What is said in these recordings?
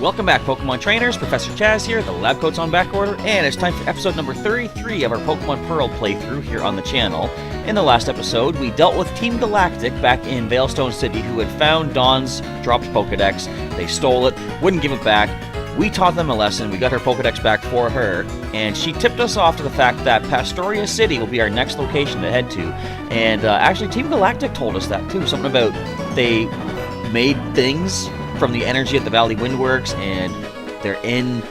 Welcome back, Pokemon Trainers. Professor Chaz here, the lab coat's on back order, and it's time for episode number 33 of our Pokemon Pearl playthrough here on the channel. In the last episode, we dealt with Team Galactic back in Veilstone City, who had found Dawn's dropped Pokedex. They stole it, wouldn't give it back. We taught them a lesson, we got her Pokedex back for her, and she tipped us off to the fact that Pastoria City will be our next location to head to. And actually, Team Galactic told us that too, something about they made things from the energy at the Valley Windworks, and they're in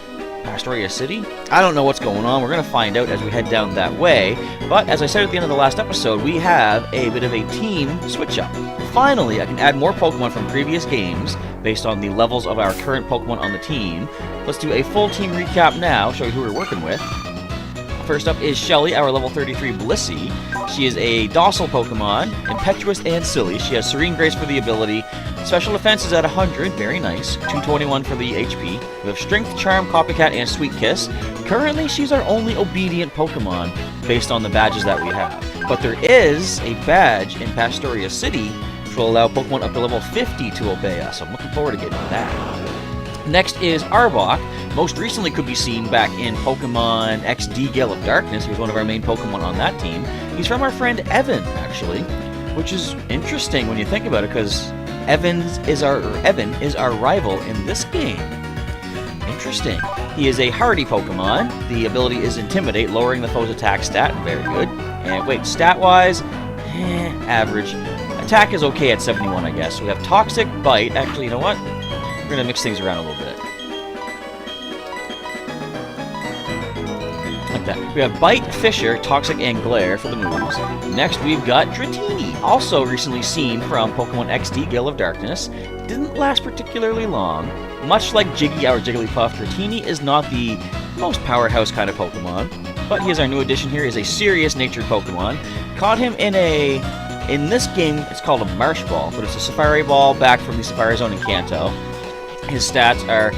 Pastoria City? I don't know what's going on. We're going to find out as we head down that way. But as I said at the end of the last episode, we have a bit of a team switch-up. Finally, I can add more Pokemon from previous games based on the levels of our current Pokemon on the team. Let's do a full team recap now, show you who we're working with. First up is Shelly, our level 33 Blissey. She is a docile Pokemon, impetuous and silly. She has Serene Grace for the ability. Special defense is at 100, very nice. 221 for the HP. We have Strength, Charm, Copycat, and Sweet Kiss. Currently, she's our only obedient Pokemon based on the badges that we have. But there is a badge in Pastoria City which will allow Pokemon up to level 50 to obey us. I'm looking forward to getting that. Next is Arbok. Most recently could be seen back in Pokemon XD Gale of Darkness. He was one of our main Pokemon on that team. He's from our friend Evan, actually, which is interesting when you think about it, because Evan is our rival in this game. Interesting. He is a hardy Pokemon. The ability is Intimidate, lowering the foe's attack stat. Very good. And wait, stat-wise, average. Attack is okay at 71, I guess. So we have Toxic, Bite. Actually, you know what? We're going to mix things around a little bit. Like that. We have Bite, Fissure, Toxic, and Glare for the moves. Next, we've got Dratini, also recently seen from Pokemon XD Gale of Darkness. Didn't last particularly long. Much like Jiggy, our Jigglypuff, Dratini is not the most powerhouse kind of Pokemon, but he is our new addition here. He is a serious natured Pokemon. Caught him in this game, it's called a Marsh Ball, but it's a Safari Ball back from the Safari Zone in Kanto. His stats are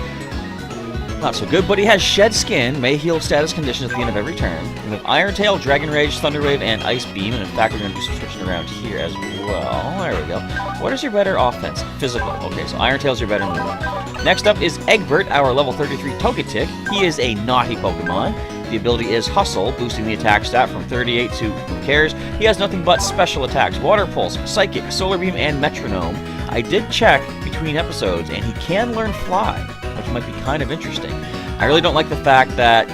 not so good, but he has Shed Skin, may heal status conditions at the end of every turn. We have Iron Tail, Dragon Rage, Thunder Wave, and Ice Beam, and in fact we're going to do some switching around here as well. There we go. What is your better offense? Physical. Okay, so Iron Tail's your better move. Next up is Egbert, our level 33 Togetic. He is a naughty Pokemon. The ability is Hustle, boosting the attack stat from 38 to who cares. He has nothing but special attacks: Water Pulse, Psychic, Solar Beam, and Metronome. I did check between episodes, and he can learn Fly, which might be kind of interesting. I really don't like the fact that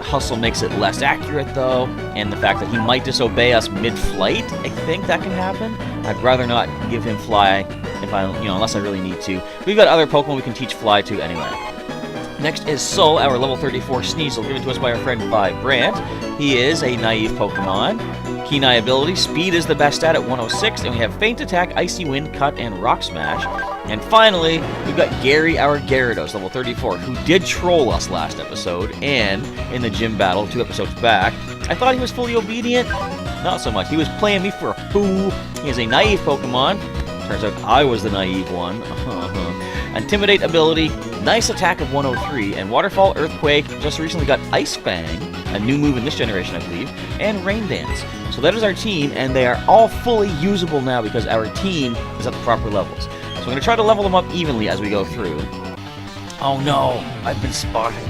Hustle makes it less accurate, though, and the fact that he might disobey us mid-flight. I think that can happen. I'd rather not give him Fly if unless I really need to. We've got other Pokemon we can teach Fly to anyway. Next is Soul, our level 34 Sneasel, given to us by our friend Vibrant. He is a naive Pokemon. Keen Eye ability, Speed is the best stat at 106, and we have Feint Attack, Icy Wind, Cut, and Rock Smash. And finally, we've got Gary, our Gyarados, level 34, who did troll us last episode, and in the gym battle 2 episodes back. I thought he was fully obedient. Not so much. He was playing me for a fool. He is a naive Pokemon. Turns out I was the naive one. Intimidate ability, nice attack of 103, and Waterfall, Earthquake, just recently got Ice Fang, a new move in this generation, I believe, and Rain Dance. So that is our team, and they are all fully usable now because our team is at the proper levels. So I'm going to try to level them up evenly as we go through. Oh no, I've been spotted.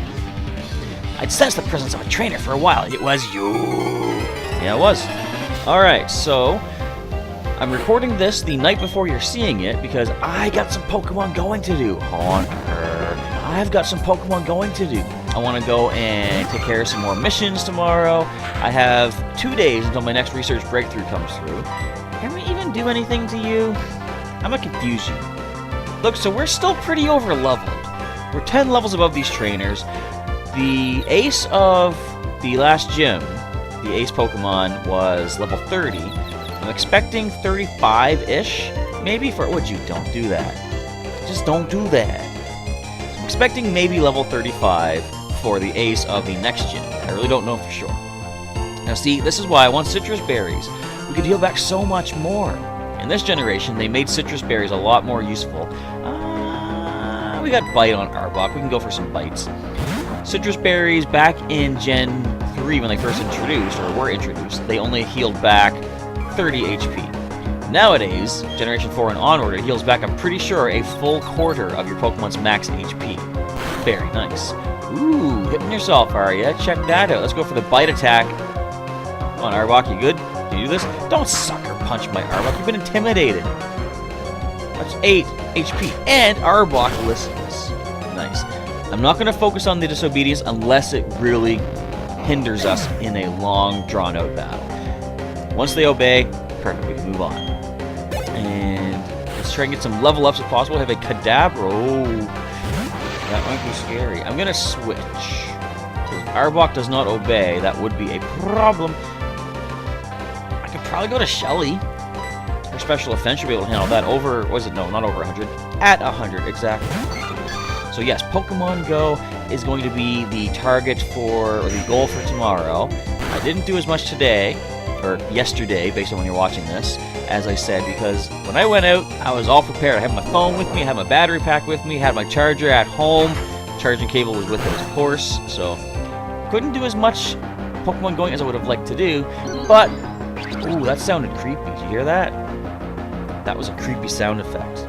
I'd sensed the presence of a trainer for a while. It was you. Yeah, it was. Alright, so I'm recording this the night before you're seeing it because I got some Pokemon going to do. Haunter. I've got some Pokemon going to do. I want to go and take care of some more missions tomorrow. I have 2 days until my next research breakthrough comes through. Can we even do anything to you? I'm going to confuse you. Look, so we're still pretty over-leveled. We're 10 levels above these trainers. The ace of the last gym, the ace Pokemon, was level 30. I'm expecting 35-ish, maybe for... Would you? Don't do that. Just don't do that. I'm expecting maybe level 35 for the ace of the next gym. I really don't know for sure. Now see, this is why I want citrus berries. We could heal back so much more. In this generation, they made citrus berries a lot more useful. We got Bite on Arbok. We can go for some bites. Citrus berries back in Gen 3 when they first introduced, or were introduced, they only healed back 30 HP. Nowadays, Generation 4 and onward, it heals back, I'm pretty sure, a full quarter of your Pokemon's max HP. Very nice. Ooh, hitting yourself, are ya? Check that out. Let's go for the bite attack. Come on, Arbok, you good? Can you do this? Don't sucker punch my Arbok. You've been intimidated. That's 8 HP. And Arbok listens. Nice. I'm not going to focus on the disobedience unless it really hinders us in a long, drawn-out battle. Once they obey, perfect. We can move on. And let's try and get some level ups if possible. Have a Kadabra. Oh, that might be scary. I'm going to switch. If Arbok does not obey, that would be a problem. I could probably go to Shelly. Her special offense should be able to handle that over, was it? No, not over 100. At 100, exactly. So yes, Pokemon Go is going to be the target for, or the goal for tomorrow. I didn't do as much today, or yesterday, based on when you're watching this, as I said, because when I went out, I was all prepared. I had my phone with me, I had my battery pack with me, had my charger at home. Charging cable was with it, of course, so couldn't do as much Pokemon Going as I would have liked to do, but, ooh, that sounded creepy. Did you hear that? That was a creepy sound effect.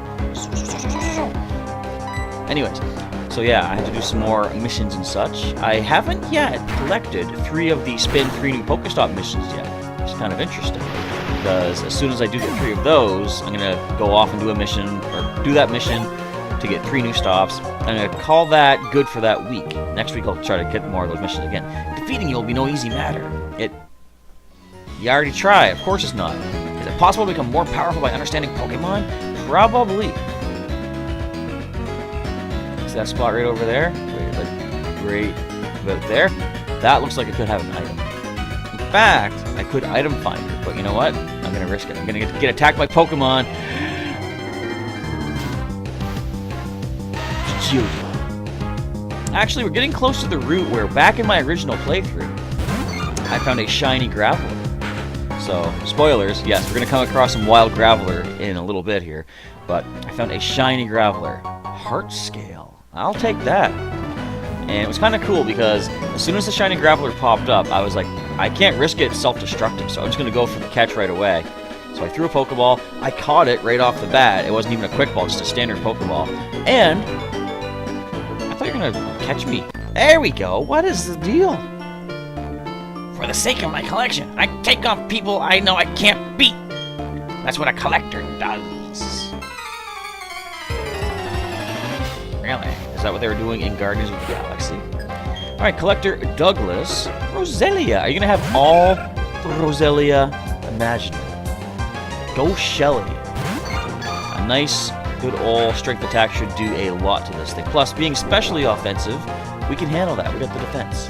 Anyways, so yeah, I had to do some more missions and such. I haven't yet collected 3 of the Spin 3 new Pokestop missions yet. It's kind of interesting, because as soon as I do get 3 of those, I'm going to go off and do a mission, or do that mission to get 3 new stops. I'm going to call that good for that week. Next week I'll try to get more of those missions again. Defeating you will be no easy matter. You already try, of course it's not. Is it possible to become more powerful by understanding Pokemon? Probably. See that spot right over there? Right about there? That looks like it could have an item. In fact, I could item find it, but you know what? I'm gonna risk it. I'm gonna get attacked by Pokemon. Actually, we're getting close to the route where, back in my original playthrough, I found a shiny Graveler. So, spoilers, yes, we're going to come across some wild Graveler in a little bit here, but I found a shiny Graveler. Heart Scale. I'll take that. And it was kind of cool because as soon as the shiny Graveler popped up, I was like, I can't risk it self-destructing, so I'm just going to go for the catch right away. So I threw a Pokeball, I caught it right off the bat. It wasn't even a quick ball, just a standard Pokeball. And I thought you were going to catch me. There we go. What is the deal? For the sake of my collection, I take on people I know I can't beat. That's what a collector does. Really? Is that what they were doing in Guardians of the Galaxy? Alright, Collector Douglas. Roselia. Are you going to have all the Roselia imaginable? Go Shelly. A nice, good old strength attack should do a lot to this thing. Plus, being specially offensive, we can handle that. We got the defense.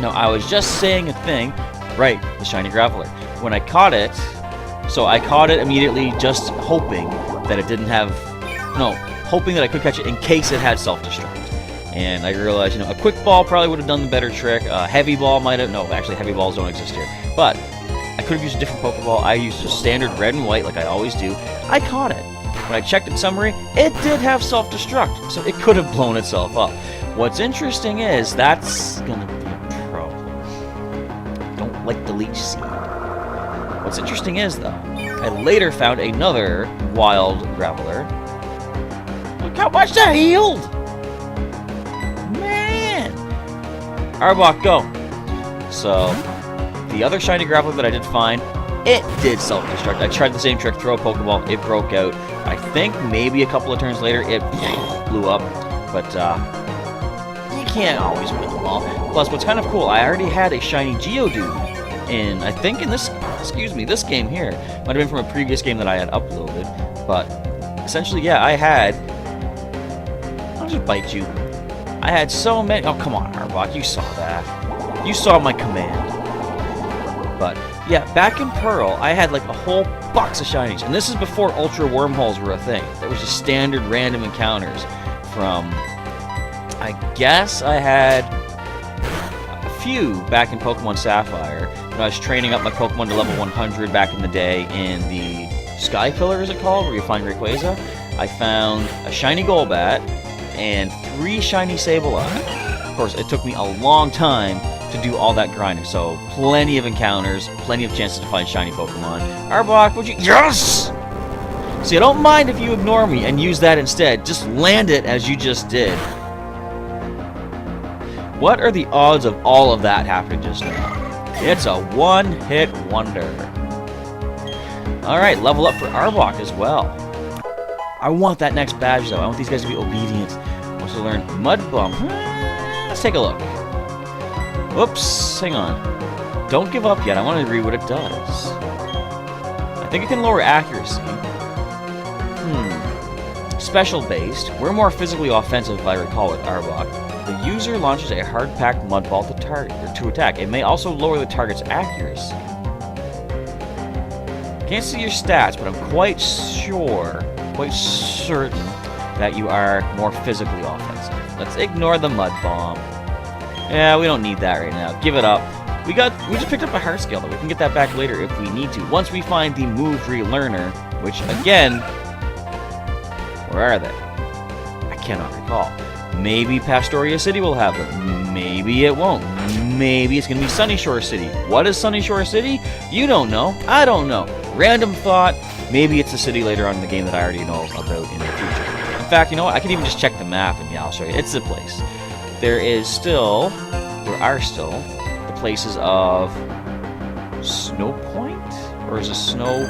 Now, I was just saying a thing. Right, the shiny Graveler. When I caught it, so I caught it immediately just hoping that it didn't have... No, hoping that I could catch it in case it had self-destruct. And I realized, you know, a quick ball probably would have done the better trick. A heavy ball might have... No, actually, heavy balls don't exist here. But I could have used a different Pokeball. I used a standard red and white like I always do. I caught it. When I checked its summary, it did have self-destruct, so it could have blown itself up. What's interesting is that's going to be a problem. Don't like the leech seed. What's interesting is, though, I later found another wild Graveler. Look how much that healed! Man! Arbok, go! So, the other shiny Graveler that I did find, it did self-destruct. I tried the same trick, throw a Pokeball, it broke out. I think maybe a couple of turns later, it blew up. But, you can't always win them all. Plus, what's kind of cool, I already had a shiny Geodude in, I think in this, this game here. Might have been from a previous game that I had uploaded. But, essentially, yeah, I had... I'll just bite you. I had so many... Oh, come on, Arbok, you saw that. You saw my command. But, yeah, back in Pearl, I had like a whole box of shinies. And this is before Ultra Wormholes were a thing. There was just standard random encounters from... I guess I had a few back in Pokemon Sapphire. When I was training up my Pokemon to level 100 back in the day in the Sky Pillar, is it called, where you find Rayquaza. I found a shiny Golbat and 3 shiny Sableye. Of course, it took me a long time to do all that grinding. So plenty of encounters, plenty of chances to find shiny Pokemon. Arbok, would you? Yes! See, I don't mind if you ignore me and use that instead. Just land it as you just did. What are the odds of all of that happening just now? It's a one-hit wonder. Alright, level up for Arbok as well. I want that next badge though. I want these guys to be obedient. Wants to learn Mud Bomb. Let's take a look. Oops, hang on. Don't give up yet. I want to read what it does. I think it can lower accuracy. Special based. We're more physically offensive, if I recall, with Arbok. The user launches a hard-packed mud ball to target or to attack. It may also lower the target's accuracy. Can't see your stats, but I'm quite certain that you are more physically offensive. Let's ignore the mud bomb. Yeah, we don't need that right now. Give it up. We just picked up a heart scale, though. We can get that back later if we need to. Once we find the move relearner, which again, where are they? I cannot recall. Maybe Pastoria City will have them. Maybe it won't. Maybe it's going to be Sunnyshower City. What is Sunnyshower City? You don't know. I don't know. Random thought. Maybe it's a city later on in the game that I already know about in the future. In fact, you know what? I can even just check the map and yeah, I'll show you. It's the place. There are still the places of Snow Point? Or is it Snow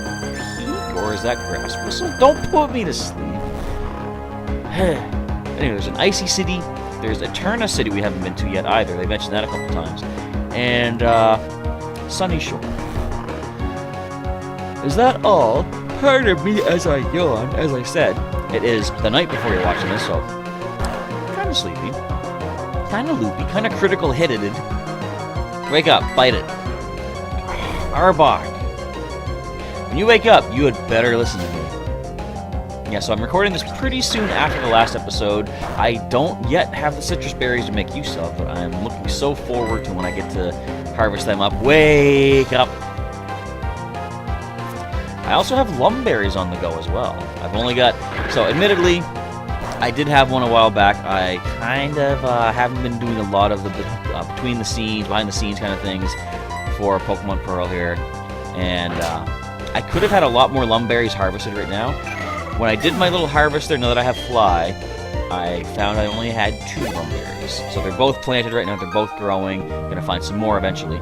Peak? Or is that Grass Whistle? Don't put me to sleep. Anyway, there's an Icy City. There's Eterna City we haven't been to yet either. They mentioned that a couple times. And Sunnyshower. Is that all? Pardon me as I yawn. As I said, it is the night before you're watching this, so kind of sleepy, kind of loopy, kind of critical hitted. Wake up, bite it. Arbok. When you wake up, you had better listen to me. Yeah, so I'm recording this pretty soon after the last episode. I don't yet have the citrus berries to make use of, but I'm looking so forward to when I get to harvest them up. Wake up! I also have lumberries on the go as well. I've only got... So, admittedly, I did have one a while back. I kind of haven't been doing a lot of the between the scenes, behind the scenes kind of things for Pokemon Pearl here. And I could have had a lot more lumberries harvested right now. When I did my little harvester, now that I have Fly, I found I only had 2 lumberries. So they're both planted right now, they're both growing. Gonna find some more eventually.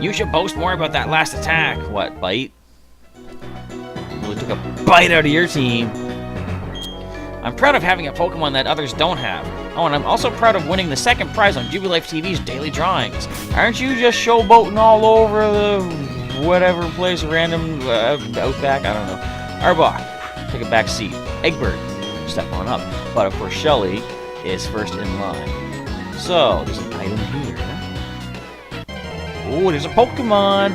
You should boast more about that last attack. What, bite? Really took a bite out of your team. I'm proud of having a Pokemon that others don't have. Oh, and I'm also proud of winning the 2nd prize on Jubilife TV's daily drawings. Aren't you just showboating all over the whatever place, random outback? I don't know. Arbok. Take a back seat. Eggbird, step on up. But of course, Shelly is first in line. So, there's an item here. Oh, there's a Pokemon!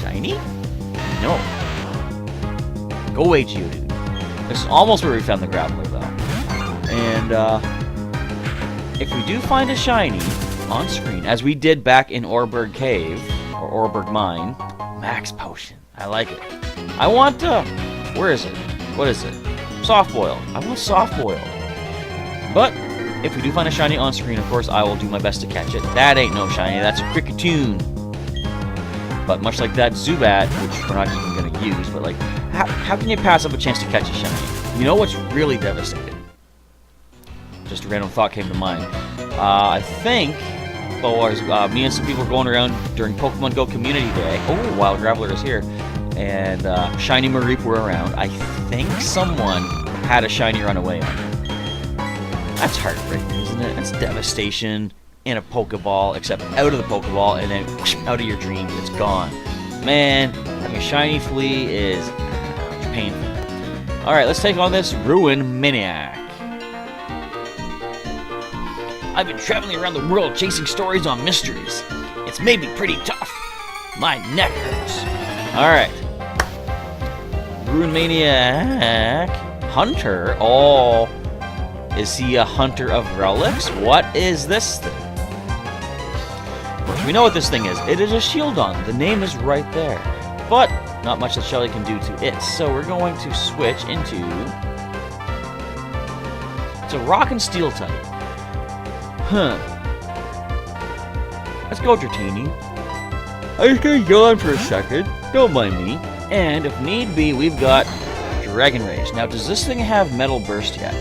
Shiny? No. Go away, Geodude. This is almost where we found the Grappler, though. And, if we do find a shiny on screen, as we did back in Orberg Cave, or Orberg Mine, Max Potion. I like it. I want to... Where is it? What is it? Soft Boil. I want Soft Boil. But, if we do find a shiny on screen, of course, I will do my best to catch it. That ain't no shiny, that's a Kricketune. But much like that Zubat, which we're not even going to use, but like, how can you pass up a chance to catch a shiny? You know what's really devastating? Just a random thought came to mind. I think, me and some people were going around during Pokemon Go Community Day. Oh, Wild Graveler is here. And Shiny Mareep were around. I think someone had a shiny run away on it. That's heartbreaking, isn't it? That's devastation in a Pokeball, except out of the Pokeball, and then whoosh, out of your dreams, it's gone. Man, having a shiny flea is painful. Alright, let's take on this Ruin Maniac. I've been traveling around the world chasing stories on mysteries. It's made me pretty tough. My neck hurts. Alright. Ruin Maniac. Hunter. Oh. Is he a hunter of relics? What is this thing? Of course, we know what this thing is. It is a Shieldon. The name is right there. But not much that Shelly can do to it. So we're going to switch into... It's a rock and steel type. Huh. Let's go, Dratini. I just gotta yawn for a second. Don't mind me. And if need be, we've got Dragon Rage. Now, does this thing have Metal Burst yet?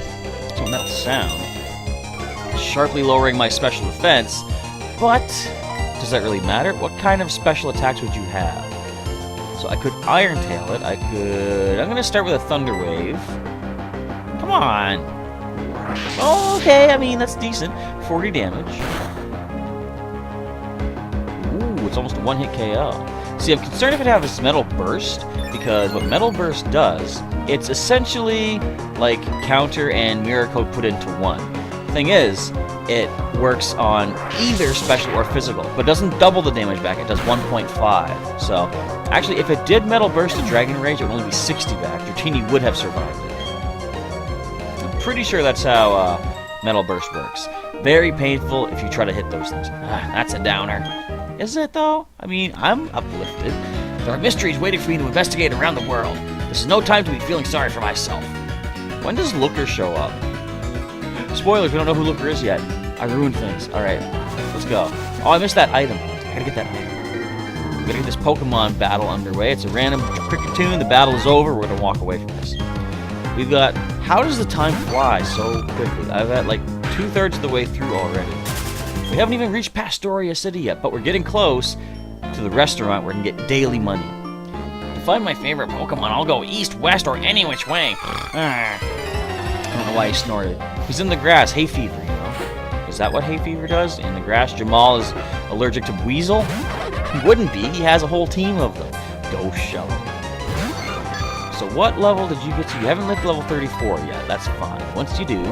It's a metal sound. Sharply lowering my special defense, but does that really matter? What kind of special attacks would you have? So I could Iron Tail it. I'm gonna start with a Thunder Wave. Come on. Oh, okay, I mean, that's decent. 40 damage. Ooh, it's almost a one-hit KO. See, I'm concerned if it has Metal Burst, because what Metal Burst does, it's essentially like Counter and Mirror Coat put into one. Thing is, it works on either special or physical, but doesn't double the damage back, it does 1.5. So, actually, if it did Metal Burst to Dragon Rage, it would only be 60 back. Dratini would have survived it. I'm pretty sure that's how Metal Burst works. Very painful if you try to hit those things. That's a downer. Is it, though? I mean, I'm uplifted. There are mysteries waiting for me to investigate around the world. This is no time to be feeling sorry for myself. When does Looker show up? Spoilers, we don't know who Looker is yet. I ruined things. Alright, let's go. Oh, I missed that item. I gotta get that item. We gotta get this Pokemon battle underway. It's a random cricket tune. The battle is over. We're gonna walk away from this. We've got... How does the time fly so quickly? I've had like 2/3 of the way through already. We haven't even reached Pastoria City yet, but we're getting close to the restaurant where we can get daily money. To find my favorite Pokemon, I'll go east, west, or any which way. I don't know why he snorted. He's in the grass. Hay fever, you know? Is that what hay fever does? In the grass? Jamal is allergic to Weasel? He wouldn't be. He has a whole team of them. Go show him. So what level did you get to? You haven't hit level 34 yet. That's fine. Once you do,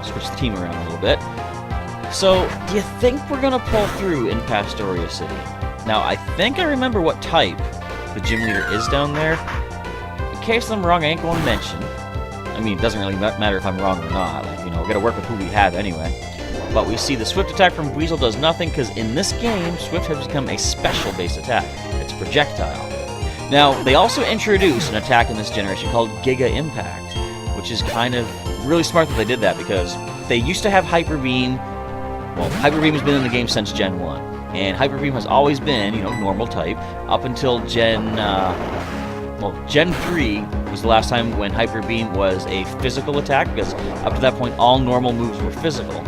switch the team around a little bit. So, do you think we're going to pull through in Pastoria City? Now, I think I remember what type the gym leader is down there. In case I'm wrong, I ain't going to mention. I mean, it doesn't really matter if I'm wrong or not. Like, you know, we're going to work with who we have anyway. But we see the Swift attack from Weasel does nothing, because in this game, Swift has become a special-based attack. It's projectile. Now, they also introduce an attack in this generation called Giga Impact, which is kind of really smart that they did that, because they used to have Hyper Beam. Well, Hyper Beam has been in the game since Gen 1. And Hyper Beam has always been, you know, normal type, up until Gen 3 was the last time when Hyper Beam was a physical attack, because up to that point, all normal moves were physical.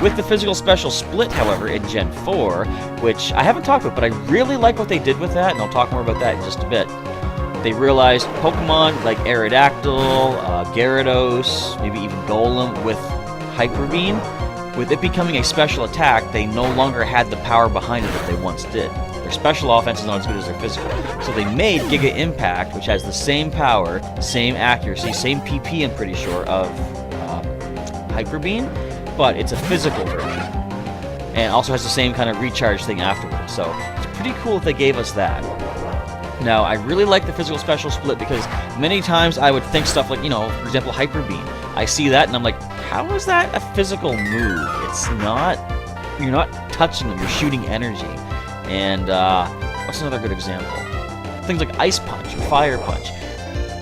With the physical special split, however, in Gen 4, which I haven't talked about, but I really like what they did with that, and I'll talk more about that in just a bit. They realized Pokemon like Aerodactyl, Gyarados, maybe even Golem with Hyper Beam, with it becoming a special attack, they no longer had the power behind it that they once did. Their special offense is not as good as their physical. So they made Giga Impact, which has the same power, same accuracy, same PP, I'm pretty sure, of Hyper Beam, but it's a physical version. And also has the same kind of recharge thing afterwards. So it's pretty cool if they gave us that. Now, I really like the physical special split because many times I would think stuff like, you know, for example, Hyper Beam. I see that and I'm like, how is that a physical move? It's not, you're not touching them, you're shooting energy. And what's another good example? Things like Ice Punch or Fire Punch.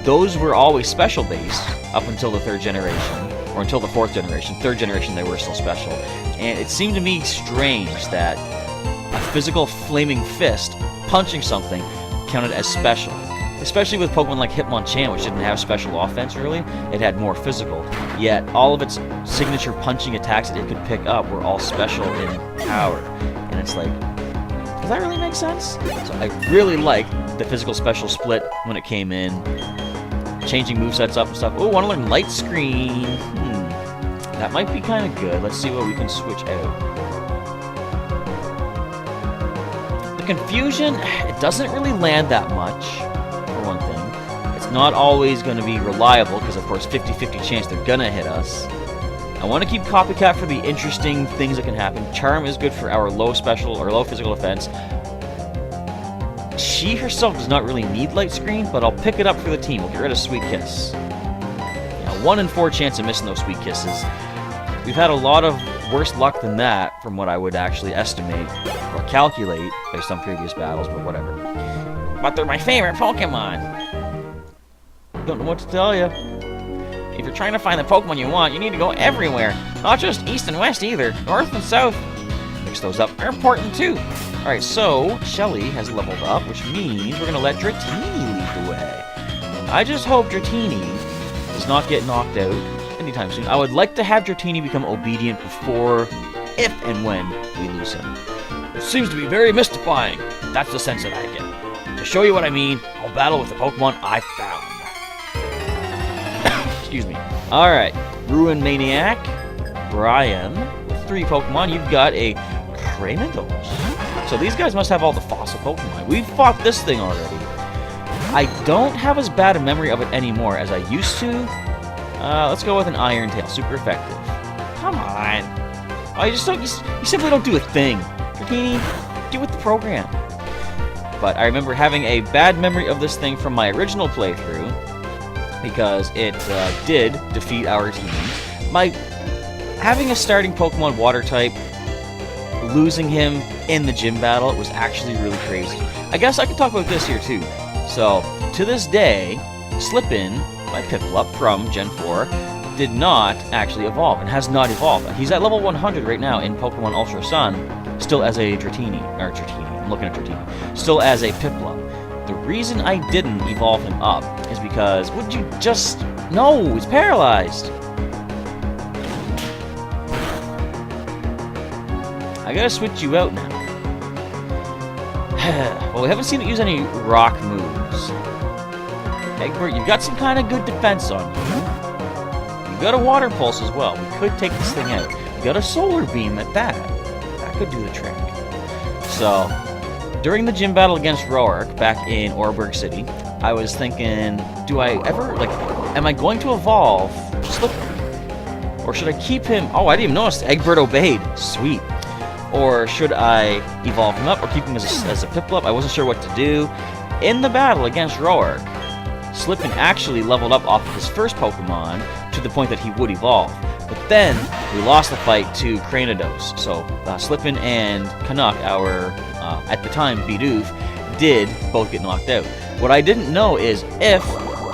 Those were always special based up until the 3rd generation, or until the 4th generation. 3rd generation they were still special. And it seemed to me strange that a physical flaming fist punching something counted as special. Especially with Pokemon like Hitmonchan, which didn't have special offense really, it had more physical. Yet all of its signature punching attacks that it could pick up were all special in power. And it's like, does that really make sense? So I really like the physical special split when it came in. Changing movesets up and stuff. Oh, want to learn Light Screen. That might be kind of good. Let's see what we can switch out. The confusion, it doesn't really land that much, for one thing. It's not always going to be reliable, because of course 50-50 chance they're going to hit us. I want to keep Copycat for the interesting things that can happen. Charm is good for our low special or low physical defense. She herself does not really need Light Screen, but I'll pick it up for the team. We'll get rid of Sweet Kiss. Now, 1 in 4 chance of missing those Sweet Kisses. We've had a lot of worse luck than that, from what I would actually estimate or calculate based on previous battles, but whatever. But they're my favorite Pokemon! Don't know what to tell you. If you're trying to find the Pokemon you want, you need to go everywhere. Not just east and west either, north and south. mix those up are important too. Alright, so Shelly has leveled up, which means we're going to let Dratini lead the way. I just hope Dratini does not get knocked out anytime soon. I would like to have Dratini become obedient before, if and when, we lose him. It seems to be very mystifying. That's the sense that I get. To show you what I mean, I'll battle with the Pokemon I found. Excuse me. Alright, Ruin Maniac, Brian, with 3 Pokemon. You've got a Cranidos. So these guys must have all the fossil Pokemon. We've fought this thing already. I don't have as bad a memory of it anymore as I used to. Let's go with an Iron Tail. Super effective. Come on. Oh, you simply don't do a thing. Dratini, get with the program. But I remember having a bad memory of this thing from my original playthrough because it did defeat our team. Having a starting Pokemon Water type, losing him in the gym battle was actually really crazy. I guess I can talk about this here too. So, to this day, Slip-In, my Piplup from Gen 4, did not actually evolve, and has not evolved. He's at level 100 right now in Pokemon Ultra Sun, still as a I'm looking at Dratini, still as a Piplup. The reason I didn't evolve him up is because, would you just... No, he's paralyzed! I gotta switch you out now. Well, we haven't seen it use any rock moves. Egbert, you've got some kind of good defense on you. You've got a water pulse as well. We could take this thing out. You got a solar beam at that. That could do the trick. So, during the gym battle against Roark back in Oreburgh City, I was thinking, do I ever, am I going to evolve Slipper? Or should I keep him? Oh, I didn't even notice. Egbert obeyed. Sweet. Or should I evolve him up or keep him as a Piplup? I wasn't sure what to do. In the battle against Roark, Slip-In actually leveled up off of his first Pokemon to the point that he would evolve. But then, we lost the fight to Cranidos. So, Slip-In and Canuck, our, at the time, Bidoof, did both get knocked out. What I didn't know is if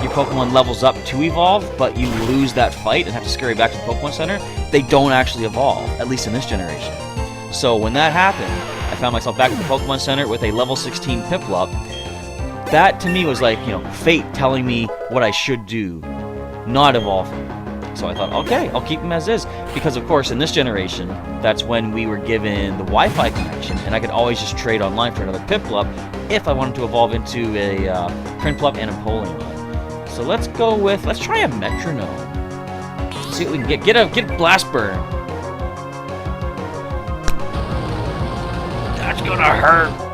your Pokemon levels up to evolve, but you lose that fight and have to scurry back to the Pokemon Center, they don't actually evolve, at least in this generation. So when that happened, I found myself back at the Pokemon Center with a level 16 Piplup. That, to me, was like, fate telling me what I should do, not evolve him. So I thought, okay, I'll keep him as is. Because, of course, in this generation, that's when we were given the Wi-Fi connection, and I could always just trade online for another Piplup if I wanted to evolve into a Prinplup and a Polion. So let's try a Metronome. See what we can get. Get a Blast Burn. That's gonna hurt.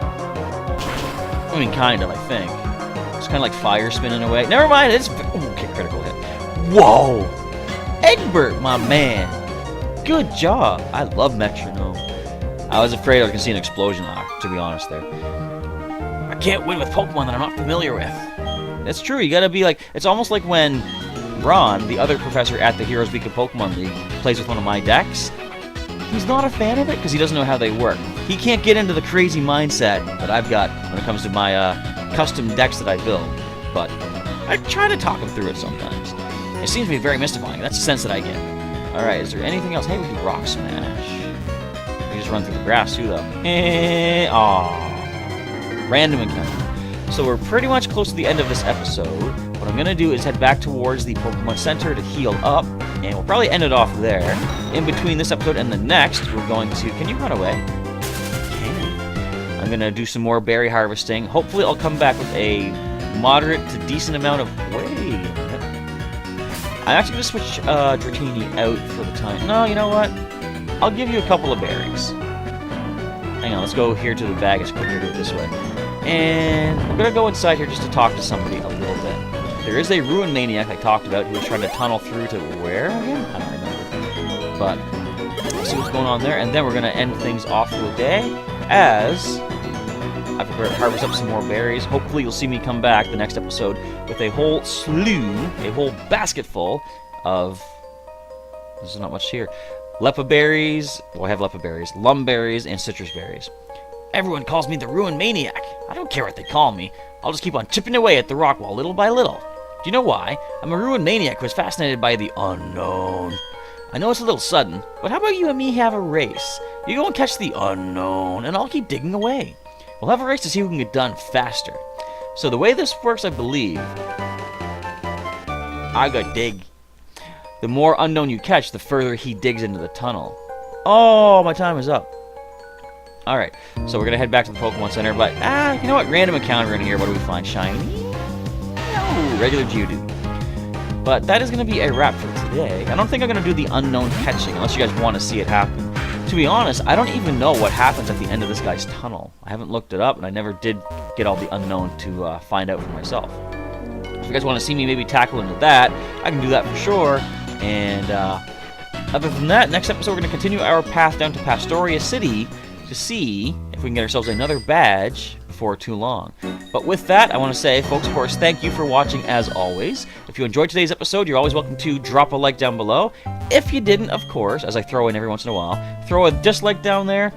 I mean, kind of, I think. It's kind of like Fire Spin in a way. Never mind, it's... Okay, critical hit. Whoa! Egbert, my man! Good job! I love Metronome. I was afraid I was gonna see an explosion, to be honest there. I can't win with Pokemon that I'm not familiar with. It's true, you gotta be like... It's almost like when Ron, the other professor at the Heroes Week of Pokemon League, plays with one of my decks. He's not a fan of it because he doesn't know how they work. He can't get into the crazy mindset that I've got when it comes to my custom decks that I build. But I try to talk him through it sometimes. It seems to be very mystifying. That's the sense that I get. Alright, is there anything else? Hey, we do Rock Smash. We just run through the grass too, though. Aww. Random encounter. So we're pretty much close to the end of this episode. What I'm going to do is head back towards the Pokemon Center to heal up. And we'll probably end it off there. In between this episode and the next, we're going to... Can you run away? I'm going to do some more berry harvesting. Hopefully I'll come back with a moderate to decent amount of... Wait. I'm actually going to switch Dratini out for the time. No, you know what? I'll give you a couple of berries. Hang on, let's go here to the bag. It's quicker to do it this way. And I'm going to go inside here just to talk to somebody a little bit. There is a Ruin Maniac I talked about who was trying to tunnel through to where again? I don't remember. But let's see what's going on there. And then we're going to end things off for the day as I prepare to harvest up some more berries. Hopefully you'll see me come back the next episode with a whole a whole basket full of... There's not much here. Lepa berries. Well, I have Lepa berries. Lum berries and citrus berries. Everyone calls me the Ruin Maniac. I don't care what they call me. I'll just keep on chipping away at the rock wall little by little. Do you know why? I'm a Ruin Maniac who is fascinated by the unknown. I know it's a little sudden, but how about you and me have a race? You go and catch the unknown, and I'll keep digging away. We'll have a race to see who can get done faster. So the way this works, I believe, I gotta dig. The more unknown you catch, the further he digs into the tunnel. Oh, my time is up. Alright, so we're gonna head back to the Pokemon Center, but, you know what? Random encounter in here. What do we find? Shiny? No, regular Geodude. But that is gonna be a wrap for today. I don't think I'm gonna do the unknown catching, unless you guys want to see it happen. To be honest, I don't even know what happens at the end of this guy's tunnel. I haven't looked it up, and I never did get all the unknown to find out for myself. If you guys want to see me maybe tackle into that, I can do that for sure. And other than that, next episode we're going to continue our path down to Pastoria City to see if we can get ourselves another badge before too long. But with that, I want to say, folks, of course, thank you for watching as always. If you enjoyed today's episode, you're always welcome to drop a like down below. If you didn't, of course, as I throw in every once in a while, throw a dislike down there.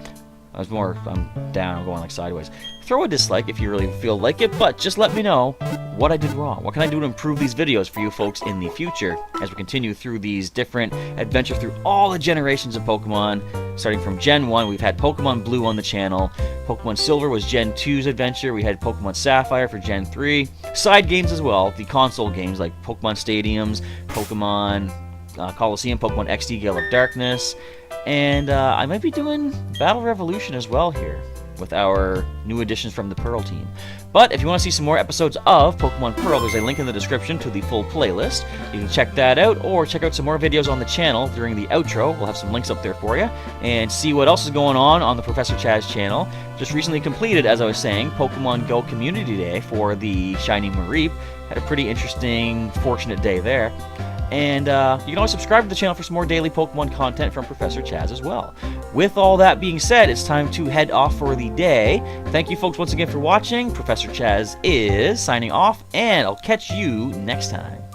I'm down, I'm going like sideways. Throw a dislike if you really feel like it, but just let me know what I did wrong. What can I do to improve these videos for you folks in the future as we continue through these different adventures through all the generations of Pokemon. Starting from Gen 1, we've had Pokemon Blue on the channel. Pokemon Silver was Gen 2's adventure. We had Pokemon Sapphire for Gen 3. Side games as well, the console games like Pokemon Stadiums, Pokemon Coliseum, Pokemon XD Gale of Darkness. And I might be doing Battle Revolution as well here with our new additions from the Pearl team. But if you want to see some more episodes of Pokemon Pearl, there's a link in the description to the full playlist. You can check that out, or check out some more videos on the channel during the outro. We'll have some links up there for you. And see what else is going on the Professor Chaz channel. Just recently completed, as I was saying, Pokemon Go Community Day for the Shiny Mareep. Had a pretty interesting, fortunate day there. And you can always subscribe to the channel for some more daily Pokemon content from Professor Chaz as well. With all that being said, it's time to head off for the day. Thank you folks once again for watching. Professor Chaz is signing off, and I'll catch you next time.